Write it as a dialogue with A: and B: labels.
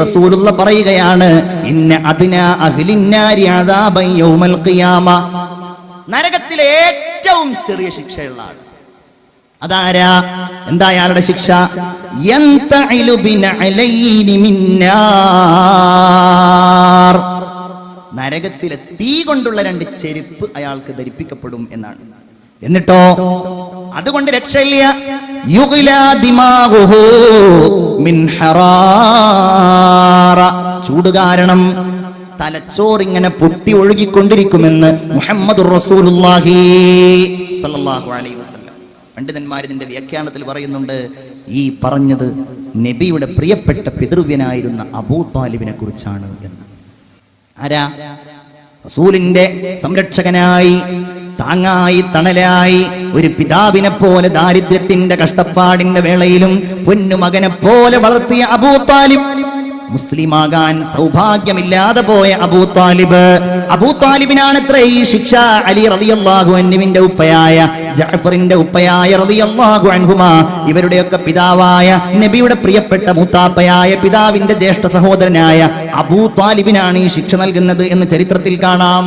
A: റസൂലുള്ള പറയുകയാണ്, ഇന്ന അദ്നാ അഹ്ലിന്നാരി അദാബൻ യൗമൽ ഖിയാമ, നരകത്തിലെ ഏറ്റവും ചെറിയ ശിക്ഷയുള്ള ആൾ അതാരാ? എന്താ അയാളുടെ ശിക്ഷ? യന്തഇലു ബിനഅലൈനി മിന്നാർ, നരകത്തിലെ തീ കൊണ്ടുള്ള 2 ചെരുപ്പ് അയാൾക്ക് ധരിപ്പിക്കപ്പെടും എന്നാണ്. എന്നിട്ടോ അതുകൊണ്ട് രക്ഷയില്ല. യുഗ്ലാ ദിമാഗുഹു മിൻ ഹറാറ, ചൂട് കാരണം തലച്ചോറിങ്ങനെ പൊട്ടി ഒഴുകിക്കൊണ്ടിരിക്കുമെന്ന് മുഹമ്മദുർ റസൂലുള്ളാഹി സ്വല്ലല്ലാഹു അലൈഹി വസല്ലം. പണ്ഡിതന്മാർ ഇതിന്റെ വ്യാഖ്യാനത്തിൽ പറയുന്നുണ്ട്, ഈ പറഞ്ഞത് നബിയുടെ പ്രിയപ്പെട്ട പിതൃവ്യനായിരുന്ന അബൂ താലിബിനെ കുറിച്ചാണ് എന്ന്. ആരാ? റസൂലിന്റെ സംരക്ഷകനായി, താങ്ങായി, തണലായി, ഒരു പിതാവിനെ പോലെ ദാരിദ്ര്യത്തിന്റെ കഷ്ടപ്പാടിന്റെ വേളയിലും പൊന്നുമകനെ പോലെ വളർത്തിയ അബൂ താലിബ്, മുസ്ലിമാകാൻ സൗഭാഗ്യമില്ലാതെ പോയ അബൂ താലിബ്, അബൂ താലിബിനാണ് ഇത്ര ഈ ശിക്ഷ. അലി റളിയല്ലാഹു അൻഹുവിന്റെ ഉപ്പയായ ജഅഫറിന്റെ ഉപ്പയായ റളിയല്ലാഹു അൻഹുമാ, ഇവരുടെയൊക്കെ പിതാവായ നബിയുടെ പ്രിയപ്പെട്ട മൂത്താപ്പയായ പിതാവിന്റെ ജ്യേഷ്ഠ സഹോദരനായ അബൂ താലിബിനാണ് ഈ ശിക്ഷ നൽകുന്നത് എന്ന് ചരിത്രത്തിൽ കാണാം.